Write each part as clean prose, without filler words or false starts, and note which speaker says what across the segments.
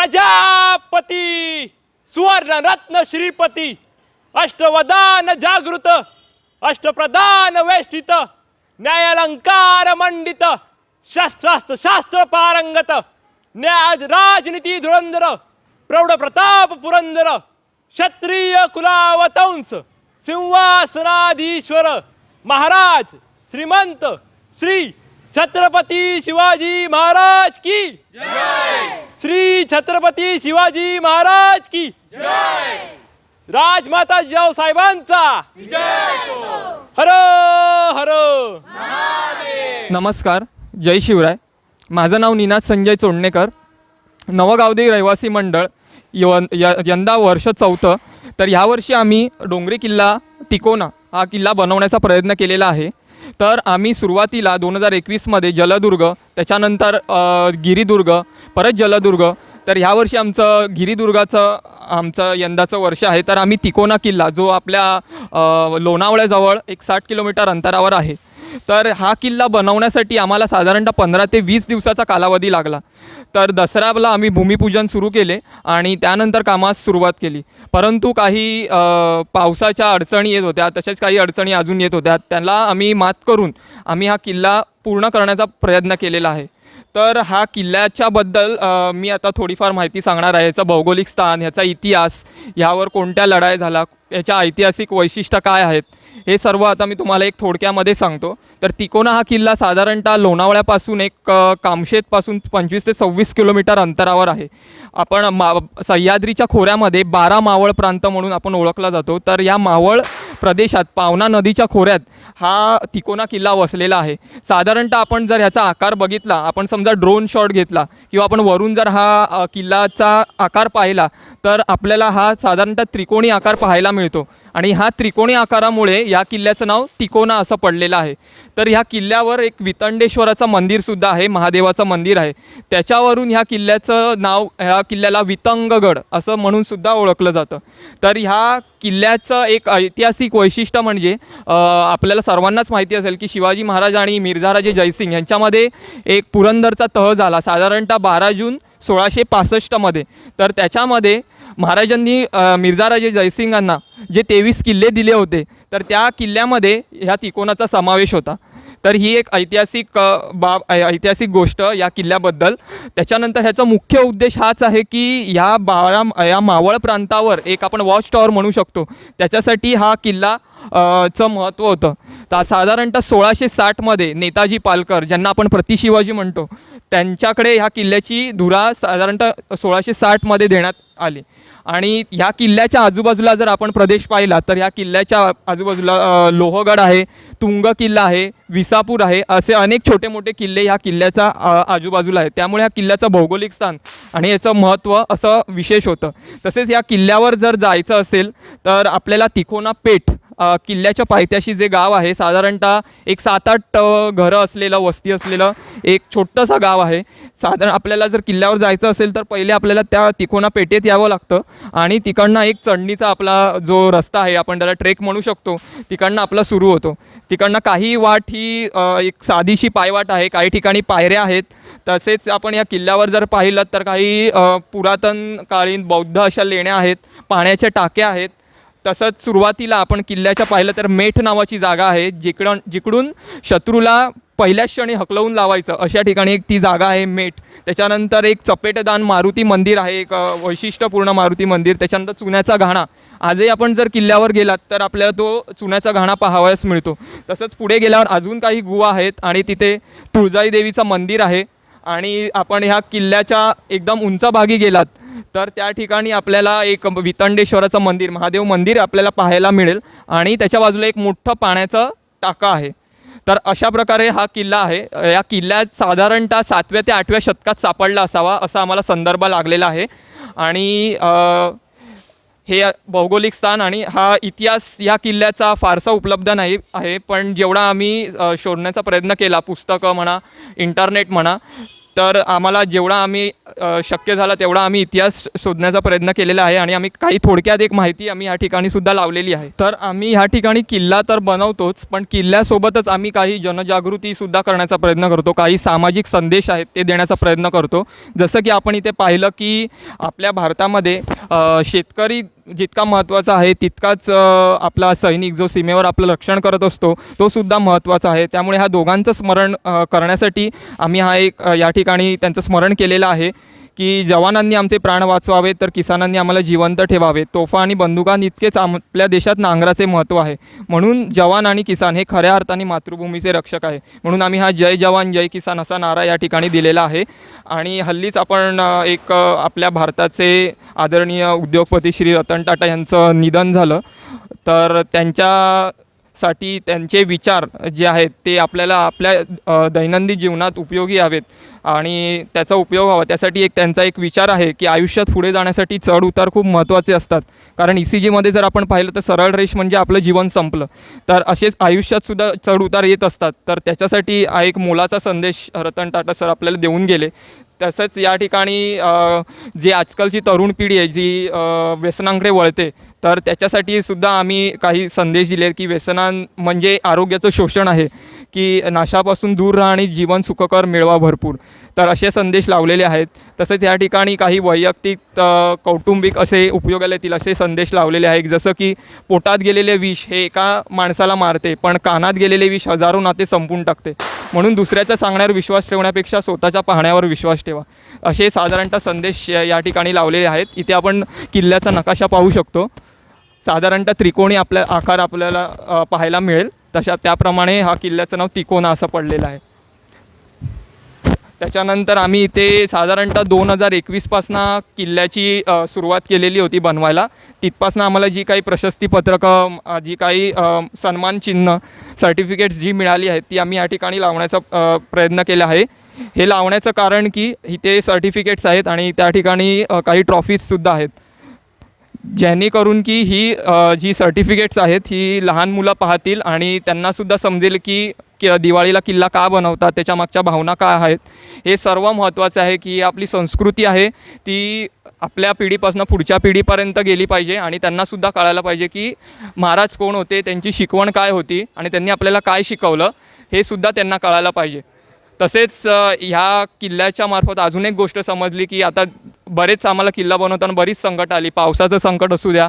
Speaker 1: प्रजापती सुवर्ण रत्न श्रीपती अष्टवदान जागृत अष्टप्रधान वेष्टित न्यायालंकार मंडित शस्त्रास्त्र शास्त्र पारंगत न्याय राजनीती धुरंधर प्रौढ प्रताप पुरंदर क्षत्रिय कुलावतंस सिंहासनाधीश्वर महाराज श्रीमंत श्री छत्रपती शिवाजी महाराज की जय। श्री छत्रपती शिवाजी महाराज की जय। राजमाता जिजाऊ साहेबांचा हर हर महादेव।
Speaker 2: नमस्कार, जय शिवराय। माझं नाव निनाद संजय चोंडणेकर, नवगावदे रहिवासी मंडळ, यंदा वर्ष 4. तर यावर्षी आम्ही डोंगरी किल्ला तिकोना हा किल्ला बनवण्याचा प्रयत्न केलेला आहे। तर आम्ही सुरुवातीला 2021मध्ये जलदुर्ग, त्याच्यानंतर गिरिदुर्ग, परत जलदुर्ग। तर ह्यावर्षी आमचं यंदाचं वर्ष आहे। तर आम्ही तिकोना किल्ला जो आपल्या लोणावळ्याजवळ एक 60 किलोमीटर अंतरावर आहे, तर हा किल्ला बनवण्यासाठी आम्हाला साधारणतः 15 ते 20 दिवसाचा कालावधी लागला। तर दसऱ्याला आम्ही भूमिपूजन सुरू केले आणि त्यानंतर कामास सुरुवात केली, परंतु काही पावसाच्या अडचणी येत होत्या, तसेच काही अडचणी अजून येत होत्या। त्याला आम्ही मात करून आम्ही हा किल्ला पूर्ण करण्याचा प्रयत्न केलेला आहे। तर हा किल्ल्याच्याबद्दल मी आता थोडीफार माहिती सांगणार आहे। याचं भौगोलिक स्थान, याचा इतिहास, यावर कोणत्या लढाई झाला, याच्या ऐतिहासिक वैशिष्ट्य काय आहेत, हे सर्व आता मी तुम्हाला एक थोडक्यामध्ये सांगतो। तर तिकोना हा किल्ला साधारणतः लोणावळ्यापासून एक कामशेतपासून 25 ते 26 किलोमीटर अंतरावर आहे। आपण सह्याद्रीच्या खोऱ्यामध्ये 12 मावळ प्रांत म्हणून आपण ओळखला जातो। तर या मावळ प्रदेशात पावना नदीच्या खोऱ्यात हा तिकोना किल्ला वसलेला आहे। साधारणतः आपण जर ह्याचा आकार बघितला, आपण समजा ड्रोन शॉट घेतला किंवा आपण वरून जर हा किल्ल्याचा आकार पाहिला, तर आपल्याला हा साधारणतः त्रिकोणी आकार पाहायला मिळतो आणि हा त्रिकोणी आकारामुळे या किल्ल्याचं नाव तिकोना असं पडलेलं आहे। तर ह्या किल्ल्यावर एक वितंडेश्वराचं मंदिरसुद्धा आहे, महादेवाचं मंदिर आहे। त्याच्यावरून ह्या किल्ल्याचं नाव, ह्या किल्ल्याला वितंगगड असं म्हणून सुद्धा ओळखलं जातं। तर ह्या किल्ल्याचं एक ऐतिहासिक वैशिष्ट्य म्हणजे आपल्याला सर्वांनाच माहिती असेल की शिवाजी महाराज आणि मिर्झाराजे जयसिंग यांच्यामध्ये एक पुरंदरचा तह झाला साधारणतः 12 जून 1665मध्ये। तर त्याच्यामध्ये महाराजांनी मिर्झाराजे जयसिंगांना जे 23 किल्ले दिले होते, तर त्या किल्ल्यामध्ये ह्या तिकोनाचा समावेश होता। तर ही एक ऐतिहासिक गोष्ट या किल्ल्याबद्दल। त्याच्यानंतर ह्याचा मुख्य उद्देश हाच आहे की या मावळ प्रांतावर एक आपण वॉच टॉवर म्हणू शकतो, त्याच्यासाठी हा किल्ला चं महत्त्व होतं। तर साधारणतः 1660मध्ये नेताजी पालकर, ज्यांना आपण प्रतिशिवाजी म्हणतो, त्यांच्याकडे ह्या किल्ल्याची धुरा साधारणतः 1660मध्ये देण्यात आली। आणि ह्या किल्ल्याच्या आजूबाजूला जर आपण प्रदेश पाहिला, तर ह्या किल्ल्याच्या आजूबाजूला लोहगड आहे, तुंग किल्ला आहे, विसापूर आहे, असे अनेक छोटे मोठे किल्ले ह्या किल्ल्याच्या आजूबाजूला आहेत। त्यामुळे ह्या किल्ल्याचं भौगोलिक स्थान आणि याचं महत्त्व असं विशेष होतं। तसेच या किल्ल्यावर जर जायचं असेल तर आपल्याला तिकोना पेठ किल्ल्याच्या पायथ्याशी जे गाव आहे, साधारणतः एक 7-8 घरं असलेलं, वस्ती असलेलं एक छोटंसं गाव आहे। साधारण आपल्याला जर किल्ल्यावर जायचं असेल तर पहिले आपल्याला त्या तिकोना पेठेत यावं लागतं आणि तिकडनं एक चढणीचा आपला जो रस्ता आहे, आपण त्याला ट्रेक म्हणू शकतो, तिकडनं आपला सुरू होतो। तिकडनं काही वाट ही एक साधीशी पायवाट आहे, काही ठिकाणी पायऱ्या आहेत। तसेच आपण या किल्ल्यावर जर पाहिलं तर काही पुरातन कालीन बौद्ध अशा लेण्या आहेत, पाण्याच्या टाक्या आहेत। तसंच सुरुवातीला आपण किल्ल्याच्या पाहिलं तर मेठ नावाची जागा आहे, जिकडून शत्रूला पहिल्याच क्षणी हकलवून लावायचं अशा ठिकाणी एक ती जागा आहे मेठ। त्याच्यानंतर एक चपेटदान मारुती मंदिर आहे, एक वैशिष्ट्यपूर्ण मारुती मंदिर। त्याच्यानंतर चुन्याचा घाणा, आजही आपण जर किल्ल्यावर गेलात तर आपल्याला तो चुन्याचा घाणा पाहावयास मिळतो। तसंच पुढे गेल्यावर अजून काही गुहा आहेत आणि तिथे तुळजाई देवीचं मंदिर आहे। आणि आपण ह्या किल्ल्याच्या एकदम उंच भागी गेलात तर त्या ठिकाणी आपल्याला एक वितंडेश्वराचं मंदिर, महादेव मंदिर आपल्याला पाहायला मिळेल आणि त्याच्या बाजूला एक मोठं पाण्याचं टाका आहे। तर अशा प्रकारे हा किल्ला आहे। या किल्ल्यात साधारणतः 7व्या ते 8व्या शतकात सापडला असावा असा आम्हाला संदर्भ लागलेला आहे। आणि हे भौगोलिक स्थान आणि हा इतिहास या किल्ल्याचा फारसा उपलब्ध नाही आहे, पण जेवढा आम्ही शोधण्याचा प्रयत्न केला, पुस्तकं म्हणा, इंटरनेट म्हणा, तर आम्हाला जेवढा आम्ही शक्य झाला तेवढा आम्ही इतिहास शोधण्याचा प्रयत्न केलेला आहे आणि आम्ही काही थोडक्यात एक माहिती आम्ही या ठिकाणी सुद्धा लावलेली आहे. तर आम्ही ह्या ठिकाणी किल्ला तर बनवतोच, पण किल्ल्यासोबतच आम्ही काही जनजागृतीसुद्धा करण्याचा प्रयत्न करतो. काही सामाजिक संदेश आहेत ते देण्याचा प्रयत्न करतो. जसं की आपण इथे पाहिलं की आपल्या भारतामध्ये शेतकरी जितका महत्त्वाचा आहे तितकाच आपला सैनिक जो सीमेवर आपलं रक्षण करत असतो तो सुद्धा महत्त्वाचा आहे. त्यामुळे ह्या दोघांचं स्मरण करण्यासाठी आम्ही हा एक या ठिकाणी त्यांचं स्मरण केलेलं आहे की जवानांनी आमचे प्राण वाचवावे तर किसानांनी आम्हाला जिवंत ठेवावे. तोफा आणि बंदुकांइतकेच आपल्या देशात नांगराचे महत्त्व आहे. म्हणून जवान आणि किसान हे खऱ्या अर्थाने मातृभूमीचे रक्षक आहे. म्हणून आम्ही हा जय जवान जय किसान असा नारा या ठिकाणी दिलेला आहे. आणि हल्लीच आपण एक आपल्या भारताचे आदरणीय उद्योगपती श्री रतन टाटा यांचं निधन झालं. तर त्यांच्यासाठी त्यांचे विचार जे आहेत ते आपल्याला आपल्या दैनंदिन जीवनात उपयोगी हवेत आणि त्याचा उपयोग हवा. त्यासाठी त्यांचा एक विचार आहे की आयुष्यात पुढे जाण्यासाठी चढ उतार खूप महत्त्वाचे असतात. कारण ECGमध्ये जर आपण पाहिलं तर सरळ रेष म्हणजे आपलं जीवन संपलं. तर असेच आयुष्यातसुद्धा चढ उतार येत असतात. तर त्याच्यासाठी हा एक मोलाचा संदेश रतन टाटा सर आपल्याला देऊन गेले. तसंच या ठिकाणी जी आजकालची तरुण पिढी आहे जी व्यसनांकडे वळते तर त्याच्यासाठी सुद्धा आम्ही काही संदेश दिले की व्यसनां म्हणजे आरोग्याचं शोषण आहे, की नाशापासून दूर राहा आणि जीवन सुखकर मिळवा भरपूर. तर असे संदेश लावलेले आहेत. तसंच या ठिकाणी काही वैयक्तिक कौटुंबिक असे उपयोगाला येतील असे संदेश लावलेले आहेत. जसं की पोटात गेलेले विष हे एका माणसाला मारते पण कानात गेलेले विष हजारो नाते संपून टाकते. म्हणून दुसऱ्याचा सांगण्यावर विश्वास ठेवण्यापेक्षा स्वतःच्या पाहण्यावर विश्वास ठेवा. असे साधारणतः संदेश या ठिकाणी लावलेले आहेत. इथे आपण किल्ल्याचा नकाशा पाहू शकतो. साधारणतः त्रिकोणी आकार आपल्याला पाहायला मिळेल. त्याप्रमाणे हा किल्ल्याचं नाव तिकोना असं पडलेलं आहे. त्याच्यानंतर आम्ही इथे साधारणतः 2021पासनं किल्ल्याची सुरुवात केलेली होती बनवायला. तिथपासनं आम्हाला जी काही प्रशस्तीपत्रकं जी काही सन्मान चिन्ह सर्टिफिकेट्स जी मिळाली आहेत ती आम्ही या ठिकाणी लावण्याचा प्रयत्न केला आहे. हे लावण्याचं कारण की इथे सर्टिफिकेट्स आहेत आणि त्या ठिकाणी काही ट्रॉफीजसुद्धा आहेत, जेणेकरून की ही जी सर्टिफिकेट्स आहेत ही लहान मुलं पाहतील आणि त्यांनासुद्धा समजेल की दिवाळीला किल्ला का बनवतात, त्याच्या मागच्या भावना काय आहेत. हे सर्व महत्त्वाचं आहे की आपली संस्कृती आहे ती आपल्या पिढीपासून पुढच्या पिढीपर्यंत गेली पाहिजे आणि त्यांनासुद्धा कळायला पाहिजे की महाराज कोण होते, त्यांची शिकवण काय होती आणि त्यांनी आपल्याला काय शिकवलं हे सुद्धा त्यांना कळायला पाहिजे. तसेच ह्या किल्ल्याच्या मार्फत अजून एक गोष्ट समजली की आता बरेच आम्हाला किल्ला बनवताना बरीच संकट आली. पावसाचं संकट असू द्या,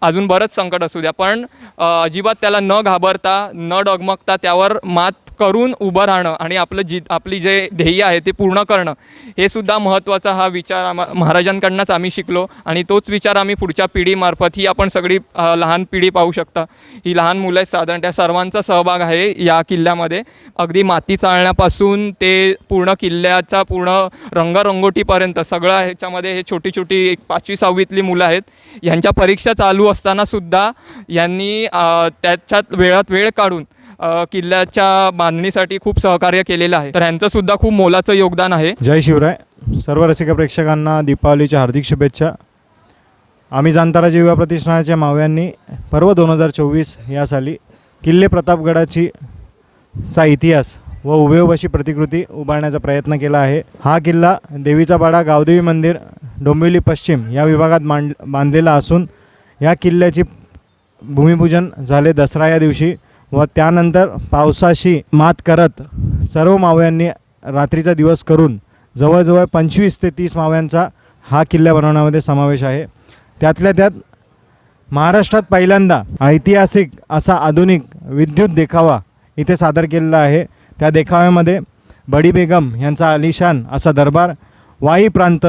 Speaker 2: अजून बरंच संकट असू द्या, पण अजिबात त्याला न घाबरता न डगमगता त्यावर मात करून उभं राहणं आणि आपली जे ध्येय आहे ते पूर्ण करणं हे सुद्धा महत्त्वाचा हा विचार महाराजांकडूनच आम्ही शिकलो आणि तोच विचार आम्ही पुढच्या पिढीमार्फत ही आपण सगळी लहान पिढी पाहू शकता. ही लहान मुलं आहेत साधारण त्या सर्वांचा सहभाग आहे या किल्ल्यामध्ये. अगदी माती चाळण्यापासून ते पूर्ण किल्ल्याचा पूर्ण रंगरंगोटीपर्यंत सगळं ह्याच्यामध्ये हे छोटी छोटी 5वी-6वीतली मुलं आहेत. यांच्या परीक्षा चालू असतानासुद्धा यांनी त्याच्यात वेळ काढून किल्ल्याच्या बांधणीसाठी खूप सहकार्य केलेलं आहे. तर यांचंसुद्धा खूप मोलाचं योगदान आहे.
Speaker 3: जय शिवराय. सर्व रसिक प्रेक्षकांना दीपावलीच्या हार्दिक शुभेच्छा. आम्ही जाणताराजे युवा प्रतिष्ठानाच्या मावळ्यांनी पर्व 2024 या साली किल्ले प्रतापगडाची इतिहास व हुबेहूब अशी प्रतिकृती उभारण्याचा प्रयत्न केला आहे. हा किल्ला देवीचा पाडा गावदेवी मंदिर डोंबिवली पश्चिम या विभागात बांधलेला असून या किल्ल्याची भूमिपूजन झाले दसरा या दिवशी व त्यानंतर पावसाशी मात करत सर्व मावळ्यांनी रात्रीचा दिवस करून जवळजवळ 25 ते 30 मावळ्यांचा हा किल्ला बनवण्यामध्ये समावेश आहे. त्यातल्या त्यात महाराष्ट्रात पहिल्यांदा ऐतिहासिक असा आधुनिक विद्युत देखावा इथे सादर केलेला आहे. त्या देखाव्यामध्ये बडी बेगम यांचा आलिशान असा दरबार, वाई प्रांत,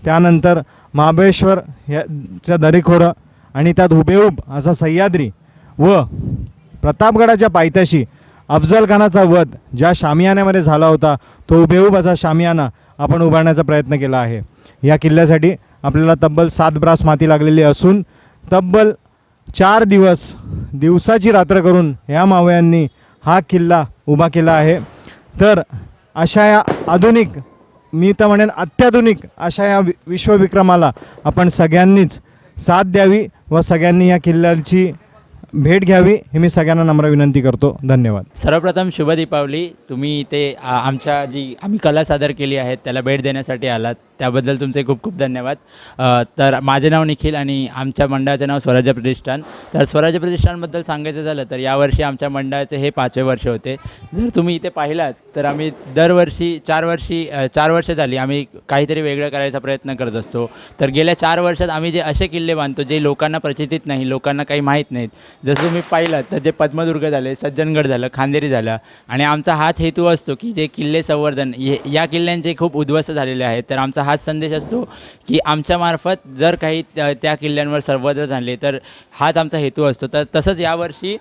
Speaker 3: त्यानंतर महाबळेश्वर ह्याचा दरीखोरं आणि त्यात हुबेहूब असा सह्याद्री व प्रतापगडाच्या पायथ्याशी अफजल खानाचा वध ज्या शामियान्यामध्ये झाला होता तो हुबेहूब असा शामियाना आपण उभारण्याचा प्रयत्न केला आहे. या किल्ल्यासाठी आपल्याला तब्बल 7 ब्रास माती लागलेली असून तब्बल 4 दिवसाची रात्र करून या मावळ्यांनी हा किल्ला उभा केला आहे. तर अशा या आधुनिक, मी तर म्हणेन अत्याधुनिक अशा या विश्वविक्रमाला आपण सगळ्यांनीच साथ द्यावी व सगळ्यांनी या किल्ल्याची भेट घ्यावी हे मी सगळ्यांना नम्र विनंती करतो. धन्यवाद.
Speaker 4: सर्वप्रथम शुभ दीपावली. तुम्ही इथे आमच्या जी आम्ही कला सादर केली आहे त्याला भेट देण्यासाठी आलात, त्याबद्दल तुमचे खूप खूप धन्यवाद. तर माझे नाव निखिल आणि आमच्या मंडळाचे नाव स्वराज्य प्रतिष्ठान. तर स्वराज्य प्रतिष्ठानबद्दल सांगायचं झालं तर यावर्षी आमच्या मंडळाचे हे 5वे वर्ष होते. जर तुम्ही इथे पाहिलात तर आम्ही दरवर्षी 4 वर्ष झाली आम्ही काहीतरी वेगळं करायचा प्रयत्न करत असतो. तर गेल्या 4 वर्षात आम्ही जे असे किल्ले बांधतो जे लोकांना प्रचितीत नाही, लोकांना काही माहीत नाहीत. जसं तुम्ही पाहिलात तर जे पद्मदुर्ग झाले, सज्जनगड झालं, खांदेरी झालं, आणि आमचा हाच हेतू असतो की जे किल्ले संवर्धन या किल्ल्यांचे खूप उद्ध्वस्त झालेले आहेत. तर आमचा हाच संदेश असतो की आमच्यामार्फत जर काही त्या किल्ल्यांवर संवर्धन झाले तर हाच आमचा हेतू असतो. तर तसंच यावर्षी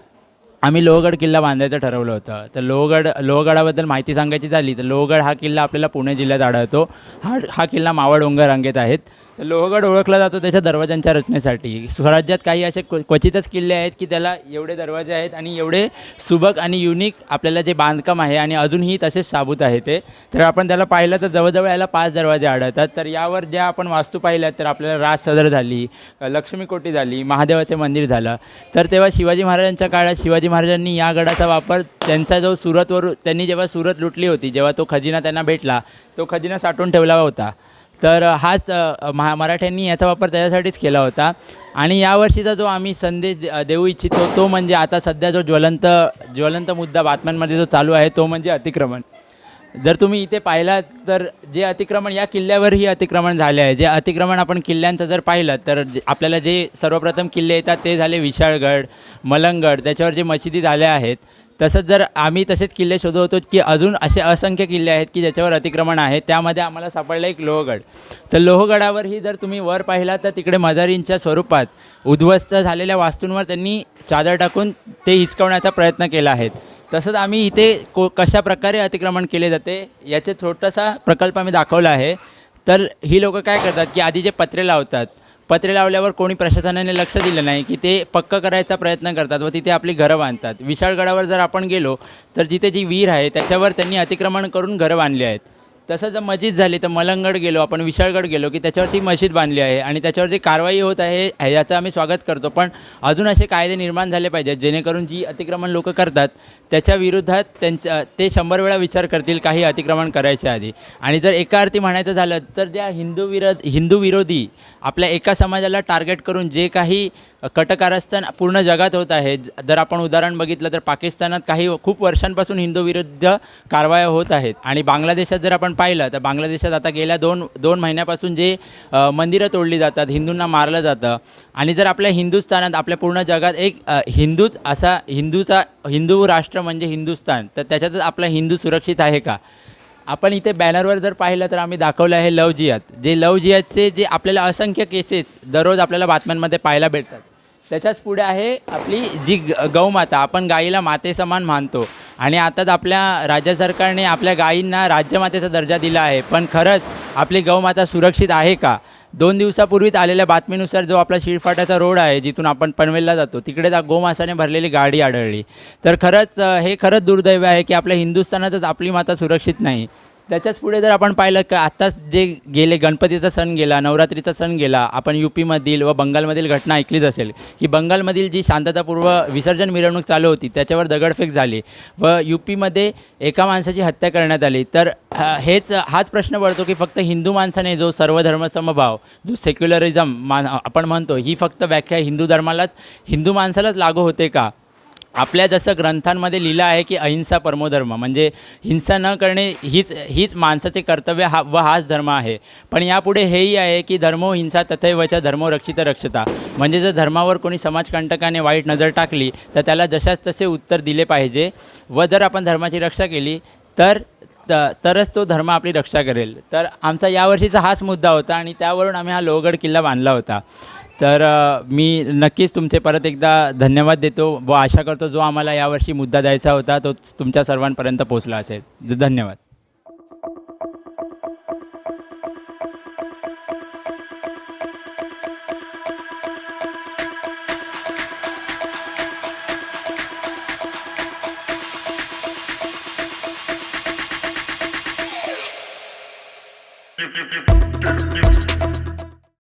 Speaker 4: आम्ही लोहगड किल्ला बांधायचं ठरवलं होतं. तर लोहगडाबद्दल माहिती सांगायची झाली तर लोहगड हा किल्ला आपल्याला पुणे जिल्ह्यात आढळतो. हा किल्ला मावळ डोंगर रांगेत आहेत. तर लोहगड ओळखला जातो त्याच्या दरवाजांच्या रचनेसाठी. स्वराज्यात काही असे क्वचितच किल्ले आहेत की त्याला एवढे दरवाजे आहेत आणि एवढे सुबक आणि युनिक आपल्याला जे बांधकाम आहे आणि अजूनही तसेच साबूत आहे ते. तर आपण त्याला पाहिलं तर जवळजवळ याला 5 दरवाजे आढळतात. तर यावर ज्या आपण वास्तू पाहिल्यात तर आपल्याला राज सदर झाली, लक्ष्मीकोटी झाली, महादेवाचे मंदिर झालं. तर तेव्हा शिवाजी महाराजांच्या काळात शिवाजी महाराजांनी या गडाचा वापर त्यांचा जो त्यांनी जेव्हा सुरत लुटली होती, जेव्हा तो खजिना त्यांना भेटला, तो खजिना साठवून ठेवला होता. तर हाच मराठ्यांनी याचा वापर त्याच्यासाठीच केला होता. आणि यावर्षीचा जो आम्ही संदेश देऊ इच्छितो तो म्हणजे आता सध्या जो ज्वलंत मुद्दा बातम्यांमध्ये जो चालू आहे तो म्हणजे अतिक्रमण. जर तुम्ही इथे पाहिलात तर जे अतिक्रमण या किल्ल्यावरही अतिक्रमण झाले आहे. जे अतिक्रमण आपण किल्ल्यांचं जर पाहिलं तर आपल्याला जे सर्वप्रथम किल्ले येतात ते झाले विशाळगड, मलंगड, त्याच्यावर जे मशिदी झाल्या आहेत. तसंच जर आम्ही तसेच किल्ले शोधत होतो की अजून असे असंख्य किल्ले आहेत की ज्याच्यावर अतिक्रमण आहे. त्यामध्ये आम्हाला सापडलं एक लोहगड. तर लोहगडावरही जर तुम्ही वर पाहिलात तर तिकडे मदारींच्या स्वरूपात उद्ध्वस्त झालेल्या वास्तूंवर त्यांनी चादर टाकून ते हिसकवण्याचा प्रयत्न केला आहे. तसंच आम्ही इथे कशा प्रकारे अतिक्रमण केले जाते याचे छोटासा प्रकल्प आम्ही दाखवला आहे. तर ही लोकं काय करतात की आधी जे पत्रे लावतात, पत्रे लावल्यावर कोणी प्रशासनाने लक्ष दिलं नाही की ते पक्का करायचा प्रयत्न करतात व तिथे आपली घरं बांधतात. विशाळगडावर जर आपण गेलो तर जिथे जी विहीर आहे त्याच्यावर त्यांनी अतिक्रमण करून घरं बांधली आहेत. तसंच जर मस्जिद झाली तर मलंगड गेलो आपण, विशाळगड गेलो की त्याच्यावरती मस्जिद बांधली आहे आणि त्याच्यावरती कारवाई होत आहे याचं आम्ही स्वागत करतो. पण अजून असे कायदे निर्माण झाले पाहिजेत जेणेकरून जी अतिक्रमण लोकं करतात त्याच्या विरोधात ते 100 वेळा विचार करतील काही अतिक्रमण करायच्या आधी. आणि जर एका अर्थी म्हणायचं झालं तर ज्या हिंदू विरोधी आपल्या एका समाजाला टार्गेट करून जे काही कटकारस्थान पूर्ण जगात होत आहे. जर आपण उदाहरण बघितलं तर पाकिस्तानात खूप वर्षांपासून हिंदू विरुद्ध कारवाया होत आहेत. आणि बांगलादेशात जर आपण पाहिलं तर बांगलादेशात आता गेल्या दोन महिन्यापासून जे मंदिरं तोडली जातात, हिंदूंना मारलं जातं. आणि जर आपल्या हिंदुस्थानात आपल्या पूर्ण जगात एक हिंदू राष्ट्र म्हणजे हिंदुस्थान, तर त्याच्यातच आपला हिंदू सुरक्षित आहे का? आपण इथे बॅनरवर जर पाहिलं तर आम्ही दाखवलं आहे लव जिहाद. लव जिहादचे जे आपल्याला असंख्य केसेस दररोज आपल्याला बातम्यांमध्ये पाहायला भेटतात. त्याच्याच पुढे आहे आपली जी गौमाता. आपण गाईला मातेसमान मानतो आणि आताच आपल्या राज्य सरकारने आपल्या गायींना राज्यमातेचा दर्जा दिला आहे. पण खरंच आपली गौमाता सुरक्षित आहे का? 2 दिवसापूर्वीच आलेल्या बातमीनुसार जो आपला शिळफाट्याचा रोड आहे जिथून आपण पनवेलला जातो तिकडे गोमांसाने भरलेली गाडी आढळली. तर हे खरंच दुर्दैव आहे की आपल्या हिंदुस्थानातच आपली माता सुरक्षित नाही. त्याच्याच पुढे जर आपण पाहिलं की आत्ताच जे गेले गणपतीचा सण गेला, नवरात्रीचा सण गेला, आपण UPमधील व बंगालमधील घटना ऐकलीच असेल की बंगालमधील जी शांततापूर्व विसर्जन मिरवणूक चालू होती त्याच्यावर दगडफेक झाली व UPमध्ये एका माणसाची हत्या करण्यात आली. तर हाच प्रश्न पडतो की फक्त हिंदू माणसाने जो सर्वधर्मसमभाव, जो सेक्युलरिझम आपण म्हणतो, ही फक्त व्याख्या हिंदू माणसालाच लागू होते का? आपल्या जसं ग्रंथांमध्ये लिहिलं आहे की अहिंसा परमोधर्म, म्हणजे हिंसा न करणे हीच माणसाचे कर्तव्य हाच धर्म आहे. पण यापुढे हेही आहे की धर्मो हिंसा तथैवच धर्मो रक्षित रक्षता, म्हणजे जर धर्मावर कोणी समाजकंटकाने वाईट नजर टाकली तर त्याला जशाच तसे उत्तर दिले पाहिजे व जर आपण धर्माची रक्षा केली तरच तो धर्म आपली रक्षा करेल. तर आमचा यावर्षीचा हाच मुद्दा होता आणि त्यावरून आम्ही हा लोहगड किल्ला बांधला होता. तर मी नक्कीच तुमचे परत एकदा धन्यवाद देतो व आशा करतो जो आम्हाला यावर्षी मुद्दा द्यायचा होता तो तुमच्या सर्वांपर्यंत पोहोचला असेल. धन्यवाद.
Speaker 5: You